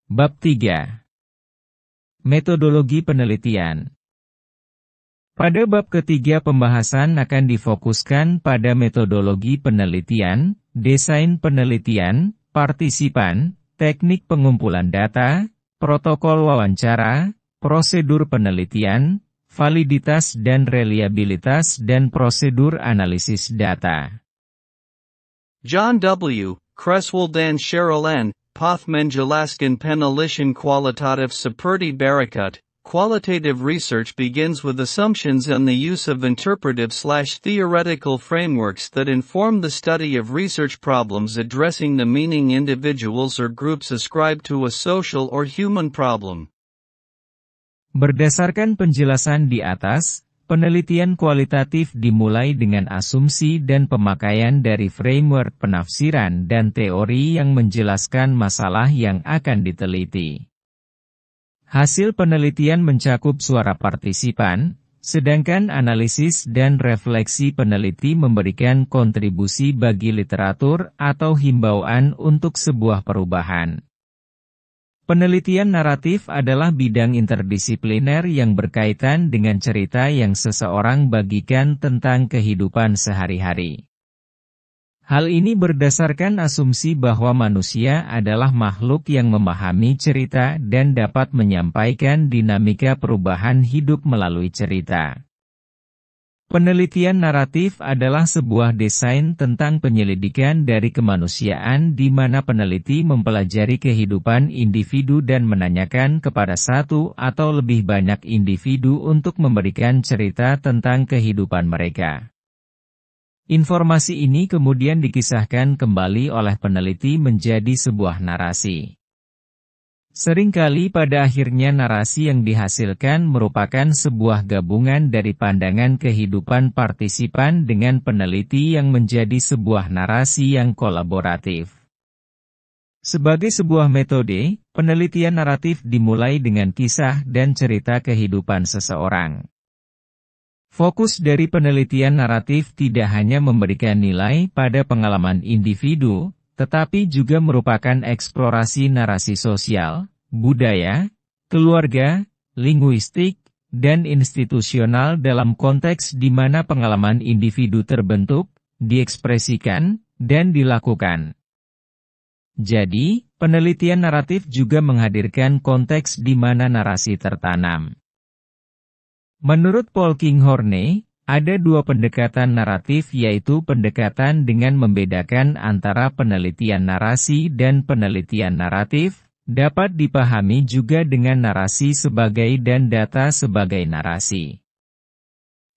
Bab 3. Metodologi penelitian. Pada bab ketiga pembahasan akan difokuskan pada metodologi penelitian, desain penelitian, partisipan, teknik pengumpulan data, protokol wawancara, prosedur penelitian, validitas dan reliabilitas dan prosedur analisis data. John W. Creswell dan Cheryl N. Poth menjelaskan penelitian kualitatif seperti berikut. Qualitative research begins with assumptions on the use of interpretive/theoretical frameworks that inform the study of research problems addressing the meaning individuals or groups ascribe to a social or human problem. Berdasarkan penjelasan di atas, penelitian kualitatif dimulai dengan asumsi dan pemakaian dari framework penafsiran dan teori yang menjelaskan masalah yang akan diteliti. Hasil penelitian mencakup suara partisipan, sedangkan analisis dan refleksi peneliti memberikan kontribusi bagi literatur atau himbauan untuk sebuah perubahan. Penelitian naratif adalah bidang interdisipliner yang berkaitan dengan cerita yang seseorang bagikan tentang kehidupan sehari-hari. Hal ini berdasarkan asumsi bahwa manusia adalah makhluk yang memahami cerita dan dapat menyampaikan dinamika perubahan hidup melalui cerita. Penelitian naratif adalah sebuah desain tentang penyelidikan dari kemanusiaan di mana peneliti mempelajari kehidupan individu dan menanyakan kepada satu atau lebih banyak individu untuk memberikan cerita tentang kehidupan mereka. Informasi ini kemudian dikisahkan kembali oleh peneliti menjadi sebuah narasi. Seringkali pada akhirnya narasi yang dihasilkan merupakan sebuah gabungan dari pandangan kehidupan partisipan dengan peneliti yang menjadi sebuah narasi yang kolaboratif. Sebagai sebuah metode, penelitian naratif dimulai dengan kisah dan cerita kehidupan seseorang. Fokus dari penelitian naratif tidak hanya memberikan nilai pada pengalaman individu, tetapi juga merupakan eksplorasi narasi sosial, budaya, keluarga, linguistik, dan institusional dalam konteks di mana pengalaman individu terbentuk, diekspresikan, dan dilakukan. Jadi, penelitian naratif juga menghadirkan konteks di mana narasi tertanam. Menurut Paul Kinghorne, ada dua pendekatan naratif yaitu pendekatan dengan membedakan antara penelitian narasi dan penelitian naratif, dapat dipahami juga dengan narasi sebagai dan data sebagai narasi.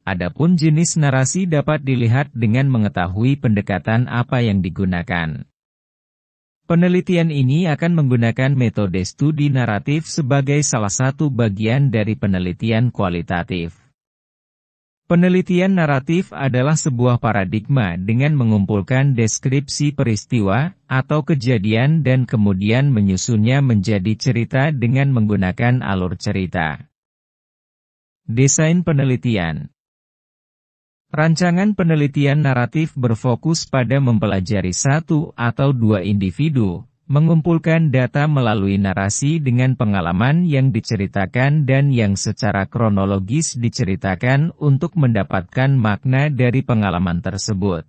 Adapun jenis narasi dapat dilihat dengan mengetahui pendekatan apa yang digunakan. Penelitian ini akan menggunakan metode studi naratif sebagai salah satu bagian dari penelitian kualitatif. Penelitian naratif adalah sebuah paradigma dengan mengumpulkan deskripsi peristiwa atau kejadian dan kemudian menyusunnya menjadi cerita dengan menggunakan alur cerita. Desain penelitian. Rancangan penelitian naratif berfokus pada mempelajari satu atau dua individu, mengumpulkan data melalui narasi dengan pengalaman yang diceritakan dan yang secara kronologis diceritakan untuk mendapatkan makna dari pengalaman tersebut.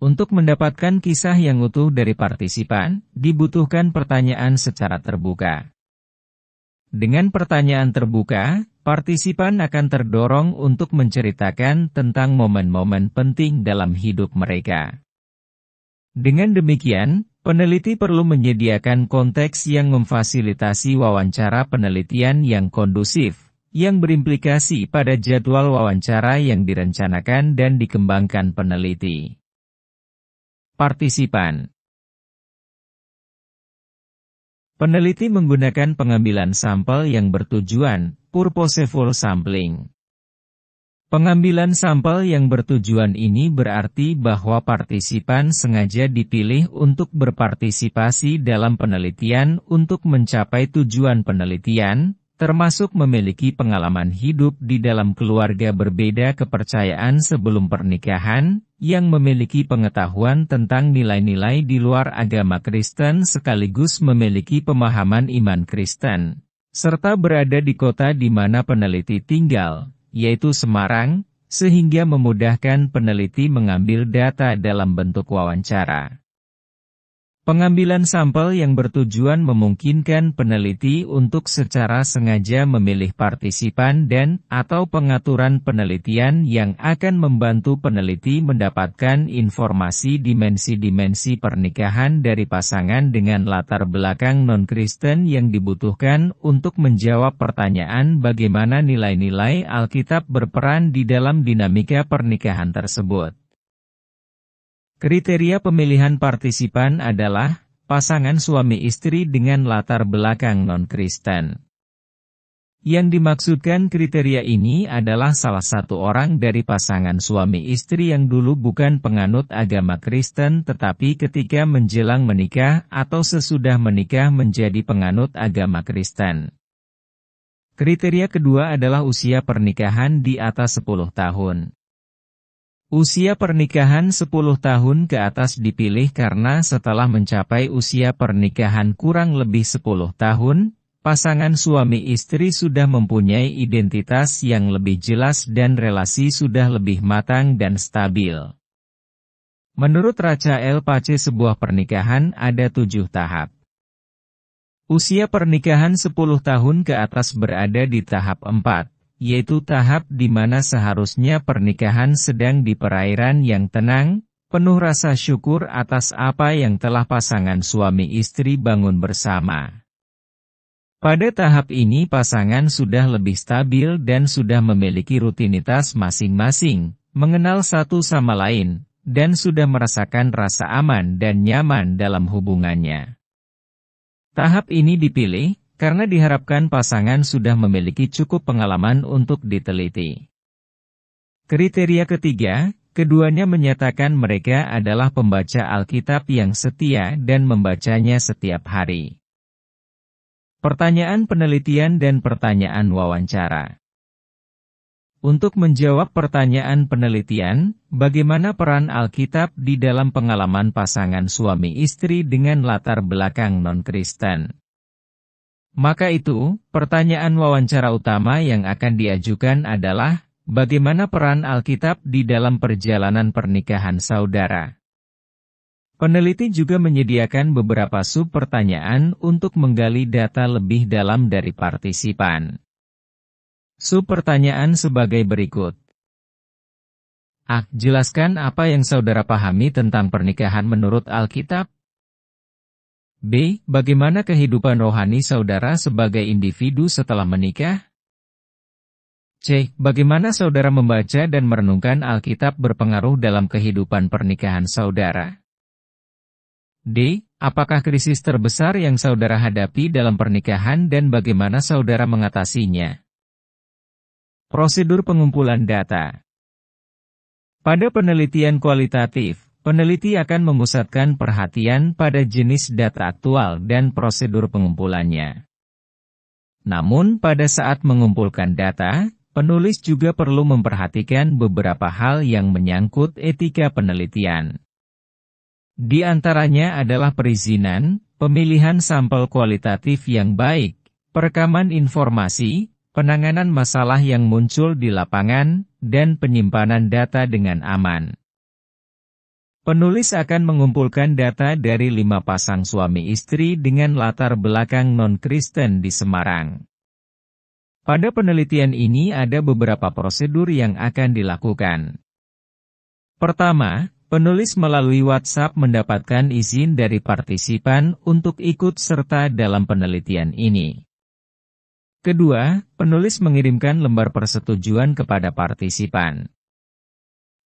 Untuk mendapatkan kisah yang utuh dari partisipan, dibutuhkan pertanyaan secara terbuka. Dengan pertanyaan terbuka, partisipan akan terdorong untuk menceritakan tentang momen-momen penting dalam hidup mereka. Dengan demikian, peneliti perlu menyediakan konteks yang memfasilitasi wawancara penelitian yang kondusif, yang berimplikasi pada jadwal wawancara yang direncanakan dan dikembangkan peneliti. Partisipan. Peneliti menggunakan pengambilan sampel yang bertujuan, purposeful sampling. Pengambilan sampel yang bertujuan ini berarti bahwa partisipan sengaja dipilih untuk berpartisipasi dalam penelitian untuk mencapai tujuan penelitian, termasuk memiliki pengalaman hidup di dalam keluarga berbeda kepercayaan sebelum pernikahan, yang memiliki pengetahuan tentang nilai-nilai di luar agama Kristen sekaligus memiliki pemahaman iman Kristen, serta berada di kota di mana peneliti tinggal, yaitu Semarang, sehingga memudahkan peneliti mengambil data dalam bentuk wawancara. Pengambilan sampel yang bertujuan memungkinkan peneliti untuk secara sengaja memilih partisipan dan/atau pengaturan penelitian yang akan membantu peneliti mendapatkan informasi dimensi-dimensi pernikahan dari pasangan dengan latar belakang non-Kristen yang dibutuhkan untuk menjawab pertanyaan bagaimana nilai-nilai Alkitab berperan di dalam dinamika pernikahan tersebut. Kriteria pemilihan partisipan adalah pasangan suami istri dengan latar belakang non-Kristen. Yang dimaksudkan kriteria ini adalah salah satu orang dari pasangan suami istri yang dulu bukan penganut agama Kristen tetapi ketika menjelang menikah atau sesudah menikah menjadi penganut agama Kristen. Kriteria kedua adalah usia pernikahan di atas 10 tahun. Usia pernikahan 10 tahun ke atas dipilih karena setelah mencapai usia pernikahan kurang lebih 10 tahun, pasangan suami istri sudah mempunyai identitas yang lebih jelas dan relasi sudah lebih matang dan stabil. Menurut Rachel Pace sebuah pernikahan ada 7 tahap. Usia pernikahan 10 tahun ke atas berada di tahap 4. Yaitu tahap di mana seharusnya pernikahan sedang di perairan yang tenang, penuh rasa syukur atas apa yang telah pasangan suami istri bangun bersama. Pada tahap ini pasangan sudah lebih stabil dan sudah memiliki rutinitas masing-masing, mengenal satu sama lain, dan sudah merasakan rasa aman dan nyaman dalam hubungannya. Tahap ini dipilih karena diharapkan pasangan sudah memiliki cukup pengalaman untuk diteliti. Kriteria ketiga, keduanya menyatakan mereka adalah pembaca Alkitab yang setia dan membacanya setiap hari. Pertanyaan penelitian dan pertanyaan wawancara. Untuk menjawab pertanyaan penelitian, bagaimana peran Alkitab di dalam pengalaman pasangan suami istri dengan latar belakang non-Kristen? Maka itu, pertanyaan wawancara utama yang akan diajukan adalah, bagaimana peran Alkitab di dalam perjalanan pernikahan saudara? Peneliti juga menyediakan beberapa sub-pertanyaan untuk menggali data lebih dalam dari partisipan. Sub-pertanyaan sebagai berikut. A. Jelaskan apa yang saudara pahami tentang pernikahan menurut Alkitab. B. Bagaimana kehidupan rohani saudara sebagai individu setelah menikah? C. Bagaimana saudara membaca dan merenungkan Alkitab berpengaruh dalam kehidupan pernikahan saudara? D. Apakah krisis terbesar yang saudara hadapi dalam pernikahan dan bagaimana saudara mengatasinya? Prosedur pengumpulan data. Pada penelitian kualitatif, peneliti akan memusatkan perhatian pada jenis data aktual dan prosedur pengumpulannya. Namun pada saat mengumpulkan data, penulis juga perlu memperhatikan beberapa hal yang menyangkut etika penelitian. Di antaranya adalah perizinan, pemilihan sampel kualitatif yang baik, perekaman informasi, penanganan masalah yang muncul di lapangan, dan penyimpanan data dengan aman. Penulis akan mengumpulkan data dari 5 pasang suami istri dengan latar belakang non-Kristen di Semarang. Pada penelitian ini ada beberapa prosedur yang akan dilakukan. Pertama, penulis melalui WhatsApp mendapatkan izin dari partisipan untuk ikut serta dalam penelitian ini. Kedua, penulis mengirimkan lembar persetujuan kepada partisipan.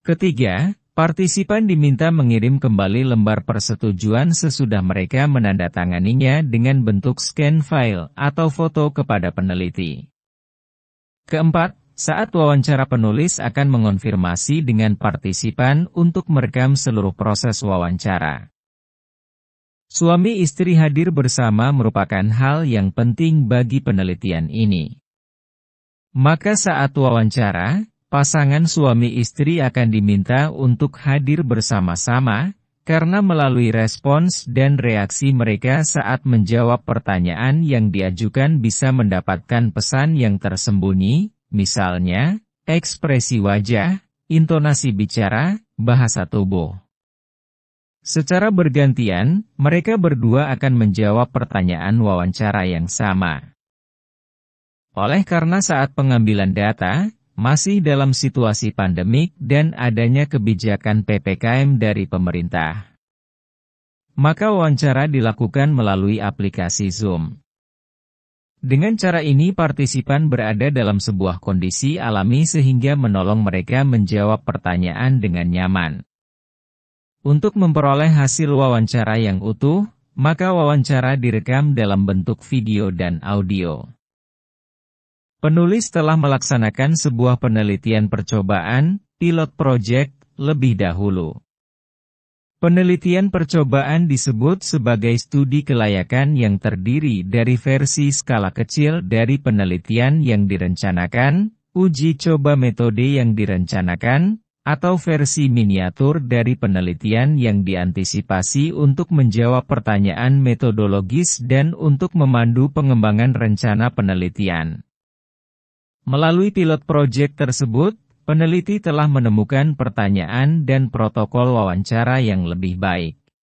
Ketiga, partisipan diminta mengirim kembali lembar persetujuan sesudah mereka menandatanganinya dengan bentuk scan file atau foto kepada peneliti. Keempat, saat wawancara penulis akan mengonfirmasi dengan partisipan untuk merekam seluruh proses wawancara. Suami istri hadir bersama merupakan hal yang penting bagi penelitian ini. Maka saat wawancara, pasangan suami istri akan diminta untuk hadir bersama-sama, karena melalui respons dan reaksi mereka saat menjawab pertanyaan yang diajukan bisa mendapatkan pesan yang tersembunyi, misalnya, ekspresi wajah, intonasi bicara, bahasa tubuh. Secara bergantian, mereka berdua akan menjawab pertanyaan wawancara yang sama. Oleh karena saat pengambilan data, masih dalam situasi pandemik dan adanya kebijakan PPKM dari pemerintah, maka wawancara dilakukan melalui aplikasi Zoom. Dengan cara ini partisipan berada dalam sebuah kondisi alami sehingga menolong mereka menjawab pertanyaan dengan nyaman. Untuk memperoleh hasil wawancara yang utuh, maka wawancara direkam dalam bentuk video dan audio. Penulis telah melaksanakan sebuah penelitian percobaan, pilot project, lebih dahulu. Penelitian percobaan disebut sebagai studi kelayakan yang terdiri dari versi skala kecil dari penelitian yang direncanakan, uji coba metode yang direncanakan, atau versi miniatur dari penelitian yang diantisipasi untuk menjawab pertanyaan metodologis dan untuk memandu pengembangan rencana penelitian. Melalui pilot project tersebut, peneliti telah menemukan pertanyaan dan protokol wawancara yang lebih baik.